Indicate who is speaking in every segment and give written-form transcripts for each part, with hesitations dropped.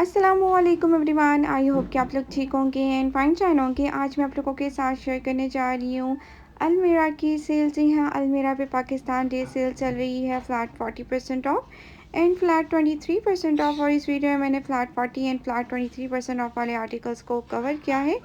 Speaker 1: अस्सलामुअलैकुम everyone. I hope कि आप लोग ठीक होंगे एंड फाइन चाइन होंगे। आज मैं आप लोगों के साथ शेयर करने जा रही हूँ अलमीरा की सेल। जी हाँ, अलमीरा पे पाकिस्तान डे सेल चल रही है। Flat 40% of and flat 23% of. और इस वीडियो में मैंने फ्लैट 40 एंड फ्लैट 23% ऑफ वाले आर्टिकल्स को कवर किया है।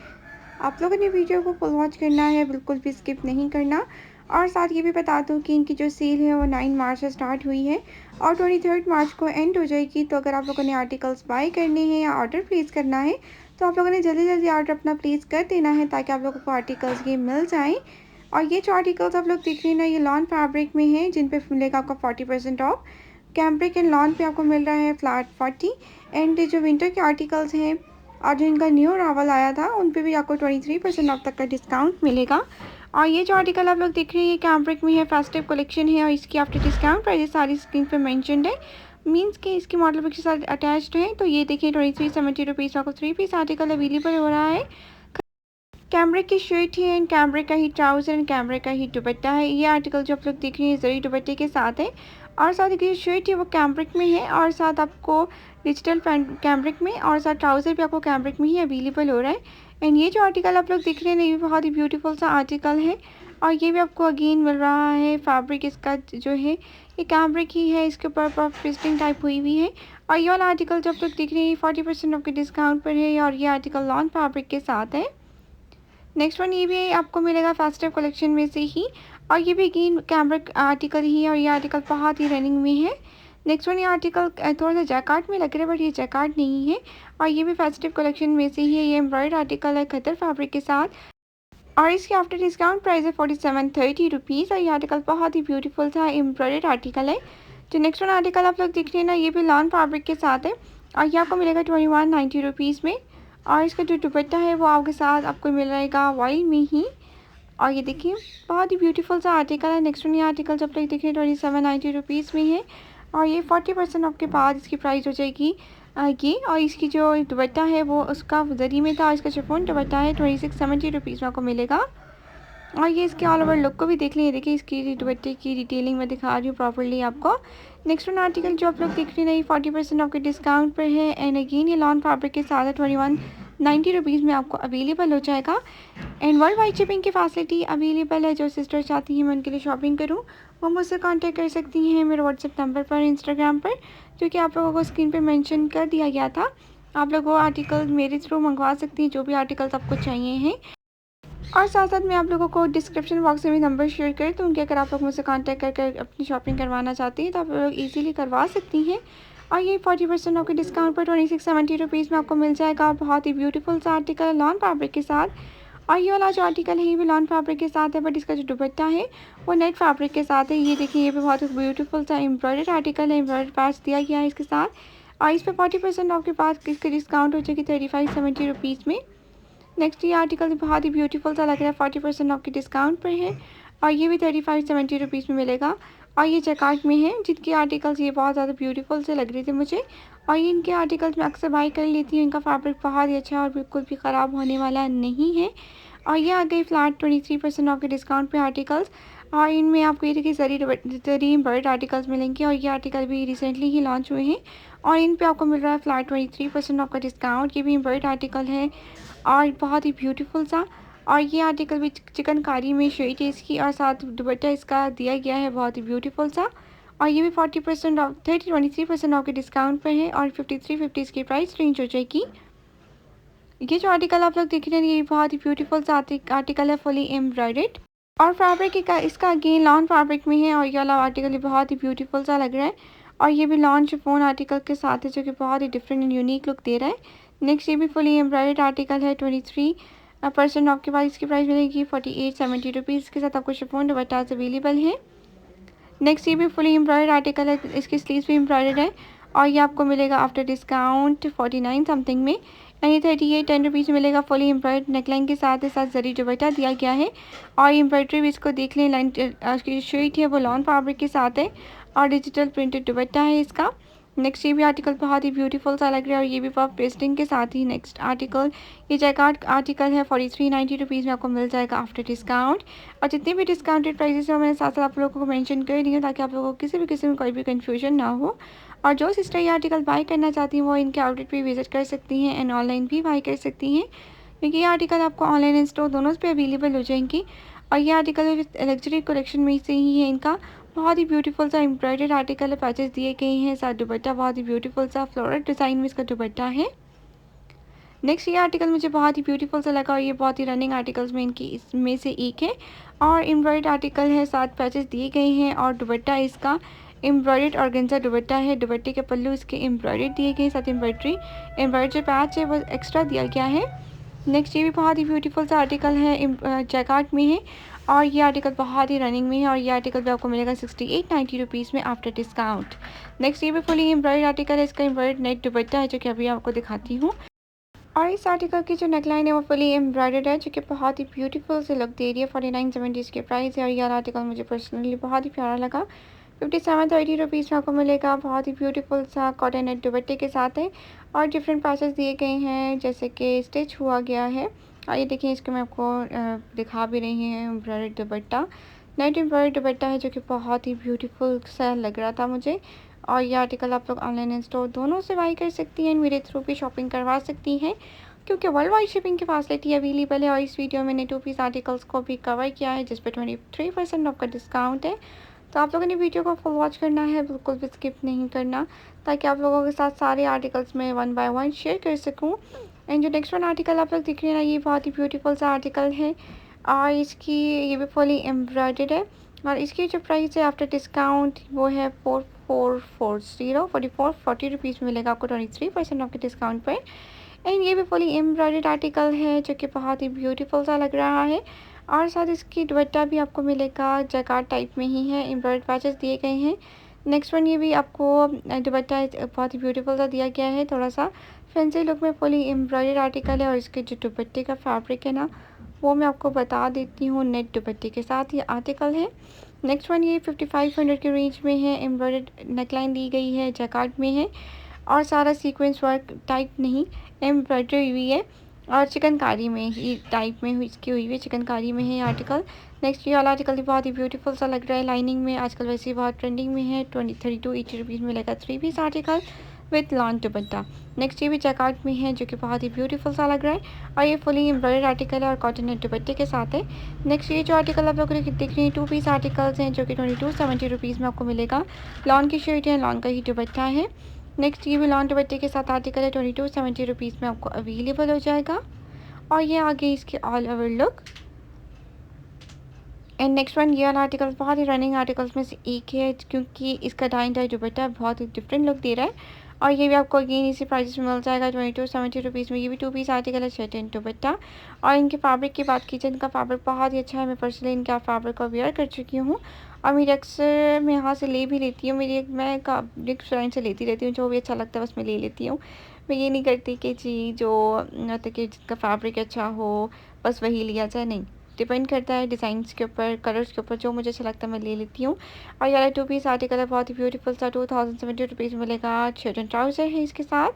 Speaker 1: आप लोगों ने वीडियो को फुल वॉच करना है, बिल्कुल भी स्किप नहीं करना। और साथ ये भी बता दूं कि इनकी जो सेल है वो 9 मार्च से स्टार्ट हुई है और 23 मार्च को एंड हो जाएगी। तो अगर आप लोगों ने आर्टिकल्स बाय करने हैं या ऑर्डर प्लेस करना है तो आप लोगों ने जल्दी जल्दी ऑर्डर अपना प्लेस कर देना है ताकि आप लोगों को आर्टिकल्स ये मिल जाएँ। और ये जो आर्टिकल्स आप लोग देख रहे हैं ना, ये लॉन फैब्रिक में है जिन पे मिलेगा आपका 40% ऑफ। कैम्ब्रिक एंड लॉन पे आपको मिल रहा है फ्लैट 40। एंड जो विंटर के आर्टिकल्स हैं और जो इनका न्यू रावल आया था उन पे भी आपको 23% ऑफ तक का डिस्काउंट मिलेगा। और ये जो आर्टिकल आप लोग देख रहे हैं ये कैम्ब्रिक में है, फेस्टिव कलेक्शन है और इसकी आफ्टर डिस्काउंट प्राइस सारी स्क्रीन पे मेंशन्ड है। मींस कि इसकी मॉडल पिक्चर साथ अटैच्ड है। तो ये देखिए 2370 रुपीज़ आपको 3 पीस आर्टिकल अवेलेबल हो रहा है। कैमरे की शर्ट है एंड कैमरे का ही ट्राउज़र एंड कैमरे का ही दुपट्टा है। ये आर्टिकल जो आप लोग देख रहे हैं जरी दुपट्टे के साथ है और साथ ही शर्ट है वो कैमरिक में है और साथ आपको डिजिटल कैमरिक में और साथ ट्राउज़र भी आपको कैमरिक में ही अवेलेबल हो रहा है। एंड ये जो आर्टिकल आप लोग देख रहे हैं ये भी बहुत ही ब्यूटीफुल सा आर्टिकल है और ये भी आपको अगेन मिल रहा है। फैब्रिक इसका जो है ये कैमरिक ही है, इसके ऊपर पेस्टिंग टाइप हुई हुई है। और ये वाला आर्टिकल जो आप लोग देख रहे हैं 40% ऑफ के डिस्काउंट पर है और ये आर्टिकल लॉन फैब्रिक के साथ है। नेक्स्ट वन ये भी आपको मिलेगा फेस्टिव कलेक्शन में से ही और ये भी अगेन कैमरिक आर्टिकल ही है और ये आर्टिकल बहुत ही रनिंग में है। नेक्स्ट वन ये आर्टिकल थोड़ा सा जैकार्ड में लग रहा है बट ये जैकार्ड नहीं है और ये भी फेस्टिव कलेक्शन में से ही है। ये एम्ब्रॉयड आर्टिकल है खतर फैब्रिक के साथ और इसकी आफ्टर डिस्काउंट प्राइस है 4730 रुपीज़। और ये आर्टिकल बहुत ही ब्यूटीफुल सा एम्ब्रॉयड आर्टिकल है। जो नेक्स्ट वन आर्टिकल आप लोग देख रहे हैं ना ये भी लॉन फैब्रिक के साथ है और ये आपको मिलेगा 2190 रुपीज़ में। और इसका जो दुपट्टा है वो आपके साथ आपको मिल रहेगा वाइल में ही। और ये देखिए बहुत ही ब्यूटीफुल सा आर्टिकल है। नेक्स्ट वन ये आर्टिकल जब तक देखिए 2790 रुपीज़ में है और ये 40% ऑफ के बाद इसकी प्राइस हो जाएगी ये। और इसकी जो दुपट्टा है वो उसका जरी में था और इसका शिफॉन दुपट्टा है 2670 रुपीज़ में आपको मिलेगा। और ये इसके ऑल ओवर लुक को भी देख लीजिए, देखिए इसकी दुपट्टे की डिटेलिंग मैं दिखा रही हूँ प्रॉपर्ली आपको। नेक्स्ट वन आर्टिकल जो आप लोग देख रहे हैं 40% ऑफ के डिस्काउंट पर है एंड अगेन ये लॉन फैब्रिक के साथ 2190 रुपीज़ में आपको अवेलेबल हो जाएगा। एंड वर्ल्ड वाइड शिपिंग की फैसिलिटी अवेलेबल है। जो सिस्टर चाहती हैं मैं उनके लिए शॉपिंग करूँ वो मुझसे कांटेक्ट कर सकती हैं मेरे व्हाट्सएप नंबर पर, इंस्टाग्राम पर, जो कि आप लोगों को स्क्रीन पे मेंशन कर दिया गया था। आप लोग वो आर्टिकल मेरे थ्रू मंगवा सकती हैं जो भी आर्टिकल्स आपको चाहिए हैं। और साथ साथ मैं आप लोगों को डिस्क्रिप्शन बॉक्स में भी नंबर शेयर कर दूँगी। अगर आप लोग मुझसे कांटेक्ट करके अपनी शॉपिंग करवाना चाहती हैं तो आप लोग ईजिली करवा सकती हैं। और ये 40% ऑफ के डिस्काउंट पर 2670 रुपीज़ में आपको मिल जाएगा। बहुत ही ब्यूटीफुल सा आर्टिकल लॉन फैब्रिक के साथ। और ये वाला जो आर्टिकल है ये भी लॉन फैब्रिक के साथ है बट इसका जो दुपट्टा है वो नेट फैब्रिक के साथ है। ये देखिए ये भी बहुत ब्यूटीफुल सा एम्ब्रॉयडर्ड आर्टिकल है, एम्ब्रॉयडर्ड पैच दिया गया है इसके साथ। और इस पर 40% ऑफ के बाद इसका डिस्काउंट हो जाएगी 3570 रुपीज़ में। नेक्स्ट ये आर्टिकल बहुत ही ब्यूटीफुल सा लग रहा है, 40% ऑफ के डिस्काउंट पर है और ये भी 3570 रुपीज़ में मिलेगा। और ये जैकार्ड में है जिनके आर्टिकल्स ये बहुत ज़्यादा ब्यूटीफुल से लग रहे थे मुझे और ये इनके आर्टिकल्स मैं अक्सर बाई कर लेती हूँ। इनका फैब्रिक बहुत ही अच्छा और बिल्कुल भी ख़राब होने वाला नहीं है। और ये आ गई फ्लैट 23% ऑफ के डिस्काउंट पे आर्टिकल्स और इनमें आपको ये देखिए जरी एम्ब्रॉयड आर्टिकल्स मिलेंगे और ये आर्टिकल भी रिसेंटली ही लॉन्च हुए हैं और इन पे आपको मिल रहा है फ्लैट 23% ऑफ का डिस्काउंट। ये भी एम्ब्रॉयड आर्टिकल है और बहुत ही ब्यूटीफुल सा। और ये आर्टिकल भी चिकनकारी में शेड है इसकी और साथ दुपट्टा इसका दिया गया है बहुत ही ब्यूटीफुल सा। और ये भी 40% ऑफ 23% ऑफ के डिस्काउंट पर है और 5350 इसकी प्राइस रेंज हो जाएगी। ये जो आर्टिकल आप लोग देख रहे हैं ये बहुत ही ब्यूटीफुल सा आर्टिकल है, फुली एम्ब्रॉयडेड और फैब्रिक का इसका अगेन लॉन फैब्रिक में है। और ये वाला आर्टिकल बहुत ही ब्यूटीफुल सा लग रहा है और ये भी लॉन शिफॉन आर्टिकल के साथ है जो कि बहुत ही डिफरेंट एंड यूनिक लुक दे रहा है। नेक्स्ट ये भी फुली एम्ब्रॉयडेड आर्टिकल है 23% ऑफ के बाद इसकी प्राइस मिलेगी 4870 रुपीज़। इसके साथ आपको शिफॉन दुपट्टा अवेलेबल है। नेक्स्ट ये भी फुली एम्ब्रॉयड आर्टिकल है, इसकी स्लीव्स भी एम्ब्रॉयडर्ड है और ये आपको मिलेगा आफ्टर डिस्काउंट 49 समथिंग में। यानी 3810 रुपीज़ मिलेगा। फुली एम्ब्रॉयड नेकलाइन के साथ जरी दुपट्टा दिया गया है और एम्ब्रॉयडरी भी इसको देख लें। लाइन की शेड है वो लॉन फैब्रिक के साथ है और डिजिटल प्रिंटेड दुपट्टा है इसका। नेक्स्ट ये भी आर्टिकल बहुत ही ब्यूटीफुल सा लग रहा है और ये भी पफ पेस्टिंग के साथ ही। नेक्स्ट आर्टिकल ये जैकार्ड आर्टिकल है 4390 रुपीज़ में आपको मिल जाएगा आफ्टर डिस्काउंट। और जितने भी डिस्काउंटेड प्राइसेस हैं मैंने साथ साथ आप लोगों को मेंशन कर दी है ताकि आप लोगों को किसी भी किस्म में कोई भी कन्फ्यूजन ना हो। और जो सिस्टर ये आर्टिकल बाय करना चाहती हैं वो इनके आउटलेट पे विज़िट कर सकती हैं एंड ऑनलाइन भी बाय कर सकती हैं, क्योंकि ये आर्टिकल आपको ऑनलाइन एंड स्टोर दोनों पे अवेलेबल हो जाएंगी। और ये आर्टिकल लग्जरी कलेक्शन में से ही है इनका। बहुत ही ब्यूटीफुल सा एम्ब्रॉयडर्ड आर्टिकल है, पैचेस दिए गए हैं, साथ दुपट्टा बहुत ही ब्यूटीफुल सा फ्लोरल डिज़ाइन में इसका दुपट्टा है। नेक्स्ट ये आर्टिकल मुझे बहुत ही ब्यूटीफुल सा लगा और ये बहुत ही रनिंग आर्टिकल्स में इनकी इसमें से एक है और एम्ब्रॉयड आर्टिकल है, 7 पैचेस दिए गए हैं और दुपट्टा इसका एम्ब्रॉयड ऑर्गेन्जा दुपट्टा है। दुपट्टे के पल्लू इसके एम्ब्रॉयड दिए गए हैं, साथ एम्ब्रॉयड जो पैच है वो एक्स्ट्रा दिया गया है। नेक्स्ट ये भी बहुत ही ब्यूटीफुल सा आर्टिकल है, जैकार्ड में है और ये आर्टिकल बहुत ही रनिंग में है और ये आर्टिकल भी आपको मिलेगा 68-90 रुपीज़ में आफ्टर डिस्काउंट। नेक्स्ट ये भी फुली एम्ब्रॉयड आर्टिकल है, इसका एम्ब्रॉयड नेट दुपट्टा है जो कि अभी आपको दिखाती हूँ। और इस आर्टिकल की जो नेकलाइन है वो फुली एम्ब्रॉयडर्ड है जो कि बहुत ही ब्यूटीफुल से लुक दे रही है। 4970 इसके प्राइस है और यह आर्टिकल मुझे पर्सनली बहुत ही प्यारा लगा। 5730 रुपीज़ में आपको मिलेगा। बहुत ही ब्यूटीफुल सा कॉटन नेट दुपट्टे के साथ है और डिफरेंट पैचेस दिए गए हैं जैसे कि स्टिच हुआ गया है। और ये देखिए इसको मैं आपको दिखा भी रही हैं, एम्ब्रॉयडर्ड दुपट्टा, नेट एम्ब्रॉयडर्ड दुपट्टा है जो कि बहुत ही ब्यूटीफुल सा लग रहा था मुझे। और ये आर्टिकल आप लोग ऑनलाइन एंड स्टोर दोनों से बाई कर सकती हैं, मेरे थ्रू भी शॉपिंग करवा सकती हैं क्योंकि वर्ल्ड वाइड शिपिंग की फैसिलिटी अवेलेबल है। और इस वीडियो में मैंने 2 पीस आर्टिकल्स को भी कवर किया है जिस पर 23% ऑफ का डिस्काउंट है। तो आप लोगों ने वीडियो को फुल वॉच करना है, बिल्कुल भी स्किप नहीं करना, ताकि आप लोगों के साथ सारे आर्टिकल्स में 1 बाय 1 शेयर कर सकूँ। एंड जो नेक्स्ट वन आर्टिकल आप लोग दिख रहे हैं ना, ये बहुत ही ब्यूटीफुल सा आर्टिकल है और इसकी ये भी फुली एम्ब्रॉयडर्ड है और इसकी जो प्राइस है आफ्टर डिस्काउंट वो है 4440 रुपीज़ में मिलेगा आपको 23% ऑफ के डिस्काउंट पर। एंड ये भी फुली एम्ब्रॉयडर्ड आर्टिकल है जो कि बहुत ही ब्यूटीफुल सा लग रहा है और साथ इसकी दुपट्टा भी आपको मिलेगा जैकार्ड टाइप में ही है, एम्ब्रॉयडर्ड पैचेस दिए गए हैं। नेक्स्ट वन ये भी आपको दुपट्टा बहुत ही ब्यूटीफुल सा दिया गया है, थोड़ा सा फैंसी लुक में फुली एम्ब्रॉयडर्ड आर्टिकल है और इसके जो दुपट्टे का फैब्रिक है ना वो मैं आपको बता देती हूँ, नेट दुपट्टे के साथ ये आर्टिकल है। नेक्स्ट वन ये 5500 के रेंज में है, एम्ब्रॉयडर्ड नेकलाइन दी गई है, जैकार्ड में है और सारा सीक्वेंस वर्क टाइप नहीं एम्ब्रॉयडरी हुई है और चिकनकारी में ही टाइप में इसकी हुई है, चिकनकारी में है ये आर्टिकल। नेक्स्ट ये वाला आर्टिकल भी बहुत ही ब्यूटीफुल सा लग रहा है, लाइनिंग में आजकल वैसे ही बहुत ट्रेंडिंग में है। 3280 रुपीज़ में लेगा 3 piece article with lawn dupatta. Next ये भी जैकार्ड में है जो कि बहुत ही ब्यूटीफुल सा लग रहा है और ये फुली एम्ब्रॉयडर्ड आर्टिकल है और कॉटन नेट दुपट्टे के साथ है। नेक्स्ट ये जो आर्टिकल आप लोग देख रहे हैं 2 पीस आर्टिकल्स हैं जो कि 2270 रुपीज़ में आपको मिलेगा। लॉन की शर्ट है, लॉन का ही दुपट्टा है। नेक्स्ट ये भी लॉन दुपट्टे के साथ आर्टिकल है, 2270 रुपीज़ में आपको अवेलेबल हो जाएगा और ये आगे इसके all over look. And next one ये वाला आर्टिकल बहुत ही रनिंग आर्टिकल्स में से एक है क्योंकि इसका डाई डाई दुपट्टा बहुत ही डिफरेंट लुक दे रहा है और ये भी आपको अगेन इसी प्राइस में मिल जाएगा 2270 रुपीज़ में। ये भी 2 पीस आर्टिकल है, शर्ट एंड दुपट्टा। और इनके फैब्रिक की बात कीजिए, इनका फैब्रिक बहुत ही अच्छा है, मैं पर्सनली इनका फैब्रिक को वेयर कर चुकी हूँ और मेरी अक्सर मैं यहाँ से ले भी लेती हूँ, मैं एक फ्रेंड से लेती रहती हूँ, जो भी अच्छा लगता है बस मैं ले लेती हूँ। मैं ये नहीं करती कि जी जो मतलब कि जिसका फैब्रिक अच्छा हो बस वही लिया जाए, नहीं, डिपेंड करता है डिज़ाइंस के ऊपर, कलर्स के ऊपर, जो मुझे अच्छा लगता है मैं ले लेती हूँ। और यार 2 पीस आर्टिकल है, बहुत ही ब्यूटीफुल सा 2070 रुपीज़ में मिलेगा। शर्ट एंड ट्राउज़र है इसके साथ।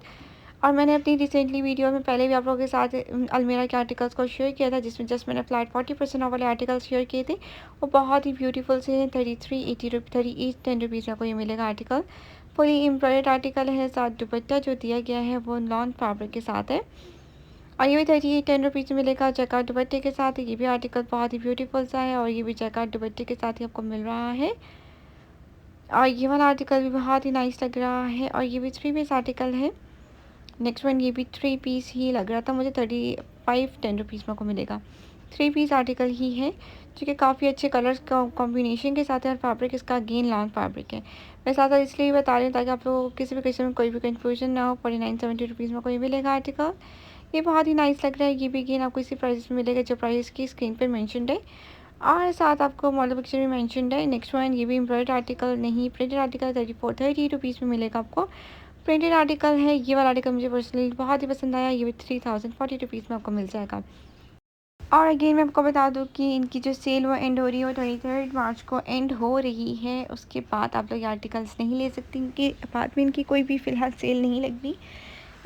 Speaker 1: और मैंने अपनी रिसेंटली वीडियो में पहले भी आप लोगों के साथ अलमीरा के आर्टिकल्स को शेयर किया था जिसमें जस्ट मैंने फ्लैट 40% ऑफ वाले आर्टिकल्स शेयर किए थे। वो बहुत ही ब्यूटीफुल से हैं, 3810 रुपीज़ में आपको ये मिलेगा आर्टिकल। फुली एम्ब्रॉयडर्ड आर्टिकल है, साथ दुपट्टा जो दिया गया है वो नॉन फैब्रिक के साथ है और ये भी 3810 रुपीज़ में मिलेगा जैकार्ड दुपट्टे के साथ। ये भी आर्टिकल बहुत ही ब्यूटीफुल सा है और ये भी जैकार्ड दुपट्टे के साथ ही आपको मिल रहा है और ये वाला आर्टिकल भी बहुत ही नाइस लग रहा है और ये भी 3 पीस आर्टिकल है। नेक्स्ट वन ये भी 3 पीस ही लग रहा था मुझे, 3510 रुपीज़ में आपको मिलेगा। 3 पीस आर्टिकल ही है जो कि काफ़ी अच्छे कलर्स का कॉम्बिनेशन के साथ है और फैब्रिक इसका अगेन लॉन्ग फैब्रिक है। मैं साथ साथ इसलिए बता रही हूँ ताकि आप लोगों को किसी भी किस्म में कोई भी कन्फ्यूजन ना हो। 4970 रुपीज़ में कोई मिलेगा आर्टिकल, ये बहुत ही नाइस लग रहा है। ये भी अगेन आपको इसी प्राइस में मिलेगा जो प्राइस की स्क्रीन पर मैंशनड है और साथ आपको मॉडल पिक्चर भी मैंशनड है। नेक्स्ट वन ये भी एम्ब्रॉयडर्ड आर्टिकल नहीं, प्रिंटेड आर्टिकल 3430 रुपीज़ में मिलेगा आपको। प्रिंटेड आर्टिकल है, ये वाला आर्टिकल मुझे पर्सनली बहुत ही पसंद आया। ये भी 3040 रुपीज़ में आपको मिल जाएगा। और अगेन मैं आपको बता दूं कि इनकी जो सेल वो एंड हो रही है, वो 23 मार्च को एंड हो रही है। उसके बाद आप लोग ये आर्टिकल्स नहीं ले सकती, इनके बाद में इनकी कोई भी फ़िलहाल सेल नहीं लग रही।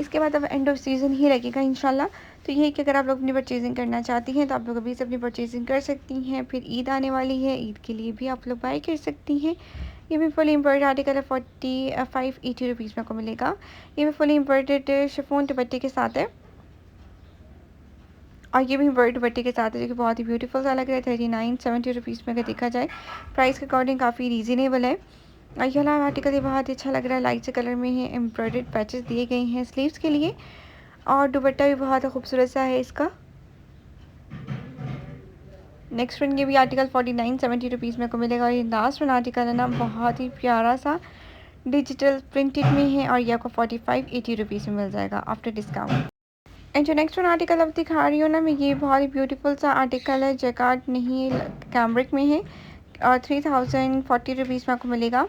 Speaker 1: इसके बाद अब एंड ऑफ सीज़न ही लगेगा इंशाल्लाह। तो ये है कि अगर आप लोग अपनी परचेजिंग करना चाहती हैं तो आप लोग अभी से अपनी परचेजिंग कर सकती हैं। फिर ईद आने वाली है, ईद के लिए भी आप लोग बाय कर सकती हैं। ये भी फुली एम्ब्रॉयड आर्टिकल है, 4580 रुपीज़ में आपको मिलेगा। ये भी फुली एम्ब्रॉयडर्ड शिफॉन दुपट्टे के साथ है और ये भी एम्ब्रॉयडर्ड दुपट्टे के साथ है, जो कि बहुत ही ब्यूटीफुल सा लग रहा है। 3970 रुपीज़ में अगर देखा जाए प्राइस के अकॉर्डिंग काफ़ी रीज़नेबल है। और ये वाला आर्टिकल ये बहुत ही अच्छा लग रहा है, लाइट से कलर में है, एम्ब्रॉयडर्ड पैचेस दिए गए हैं स्लीव्स के लिए और दुपट्टा भी बहुत खूबसूरत सा है इसका। नेक्स्ट वन ये भी आर्टिकल 4970 रुपीज़ में को मिलेगा। और ये लास्ट वन आर्टिकल है ना, बहुत ही प्यारा सा डिजिटल प्रिंटेड में है और ये आपको 4580 रुपीज़ में मिल जाएगा आफ्टर डिस्काउंट। एंड जो नेक्स्ट वन आर्टिकल अब दिखा रही हूँ ना मैं, ये बहुत ही ब्यूटीफुल सा आर्टिकल है, जैकार्ड नहीं कैम्ब्रिक में है और 3040 रुपीज़ में आपको मिलेगा।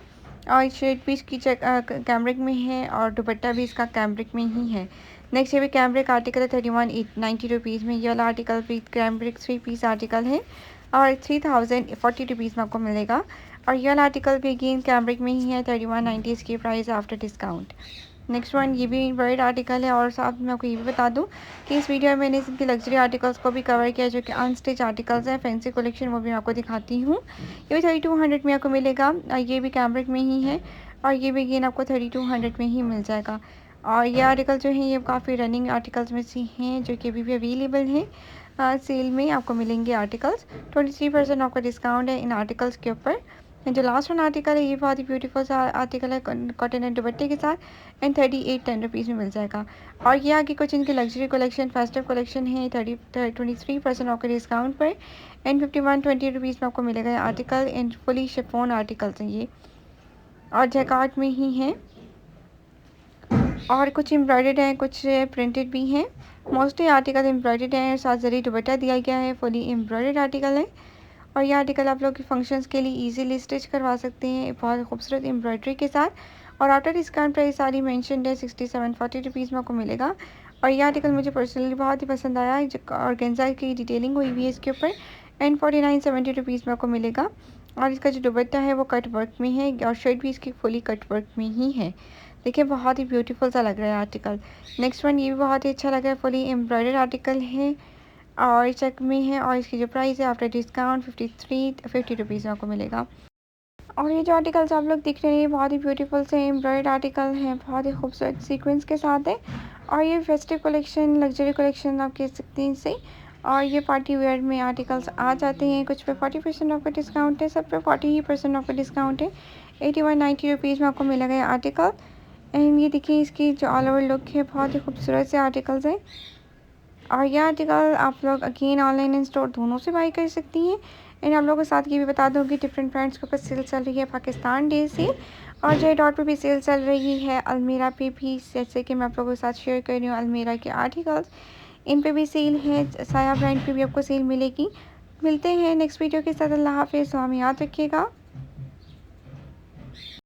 Speaker 1: और शेड पीस की कैम्ब्रिक में है और दुपट्टा भी इसका कैम्ब्रिक में ही है। नेक्स्ट ये भी कैम्ब्रिक आर्टिकल है, 3190 रुपीज़ में। ये वाला आर्टिकल भी कैम्ब्रिक 3 पीस आर्टिकल है और 3040 रुपीज़ में आपको मिलेगा। और ये वाला आर्टिकल भी अगेन कैम्ब्रिक में ही है, 3190 इसकी price after discount. Next one ये भी एम्ब्रॉयडर्ड आर्टिकल है और साथ में आपको ये भी बता दूं कि इस वीडियो में मैंने इनके लग्जरी आर्टिकल्स को भी कवर किया, जो कि अनस्टिच आर्टिकल्स हैं, फैंसी कलेक्शन, वो भी मैं आपको दिखाती हूँ। ये भी 3200 में आपको मिलेगा और ये भी कैम्ब्रिक में ही है और ये भी अगेन आपको 3200 में ही मिल जाएगा। और ये आर्टिकल जो है ये काफ़ी रनिंग आर्टिकल्स में से हैं, जो कि अभी भी अवेलेबल हैं। सेल में आपको मिलेंगे आर्टिकल्स। 23% आपका डिस्काउंट है इन आर्टिकल्स के ऊपर। जो लास्ट वन आर्टिकल है ये बहुत ही ब्यूटीफुल सा आर्टिकल है, कॉटन एंड दुपट्टे के साथ एंड 3810 रुपीज़ में मिल जाएगा। और ये आगे कुछ इनके लग्जरी कलेक्शन, फेस्टिव कलेक्शन है, 23% आपके डिस्काउंट पर एंड 5120 में आपको मिलेगा ये article and fully chiffon articles हैं ये और जैकार्ड में ही हैं और कुछ एम्ब्रॉयडर्ड हैं, कुछ प्रिंटेड भी हैं। मोस्टली आर्टिकल एम्ब्रॉयडर्ड हैं, साथ जरी दुपट्टा दिया गया है, फुली एम्ब्रॉयडर्ड आर्टिकल है। और ये आर्टिकल आप लोग के फंक्शंस के लिए इजीली स्टिच करवा सकते हैं बहुत खूबसूरत एम्ब्रॉयडरी के साथ। और आफ्टर डिस्काउंट प्राइस सारी मेंशनड है, 6740 में आपको मिलेगा। और ये आर्टिकल मुझे पर्सनली बहुत ही पसंद आया है, ऑर्गेन्जा की डिटेलिंग हुई हुई है इसके ऊपर एंड 4970 में आपको मिलेगा। और इसका जो दुपट्टा है वो कट वर्क में है और शर्ट भी इसकी फुली कट वर्क में ही है। देखिए बहुत ही ब्यूटीफुल सा लग रहा है आर्टिकल। नेक्स्ट वन ये भी बहुत ही अच्छा लग रहा है, फुली एम्ब्रॉयडर्ड आर्टिकल है और चेक में है और इसकी जो प्राइस है आफ्टर डिस्काउंट 50 रुपीज़ में आपको मिलेगा। और ये जो आर्टिकल्स आप लोग दिख रहे हैं ये बहुत ही ब्यूटीफुल से एम्ब्रॉयड आर्टिकल हैं, बहुत ही खूबसूरत सीक्वेंस के साथ है। और ये फेस्टिव कलेक्शन, लग्जरी कलेक्शन आप कह सकते हैं इसे। और ये पार्टी वेयर में आर्टिकल्स आ जाते हैं, कुछ पे 40% ऑफ का डिस्काउंट है, सब पे 40% ऑफ का डिस्काउंट है। 8190 में आपको मिलेगा ये आर्टिकल। एंड ये देखिए इसकी जो ऑल ओवर लुक है, बहुत ही खूबसूरत से आर्टिकल्स हैं। और यह आर्टिकल आप लोग अगेन ऑनलाइन एंड स्टोर दोनों से बाई कर सकती हैं। एंड आप लोगों के साथ ये भी बता दूँ कि डिफरेंट ब्रांड्स के ऊपर सेल चल रही है, पाकिस्तान डे सेल और जे डॉट पर भी सेल चल रही है, अलमीरा पे भी, जैसे कि मैं आप लोगों के साथ शेयर कर रही हूँ अलमीरा के आर्टिकल्स, इन पे भी सेल है। साया ब्रांड पे भी आपको सेल मिलेगी। मिलते हैं नेक्स्ट वीडियो के साथ। अल्लाह हाफिज़, तो हमें याद रखिएगा।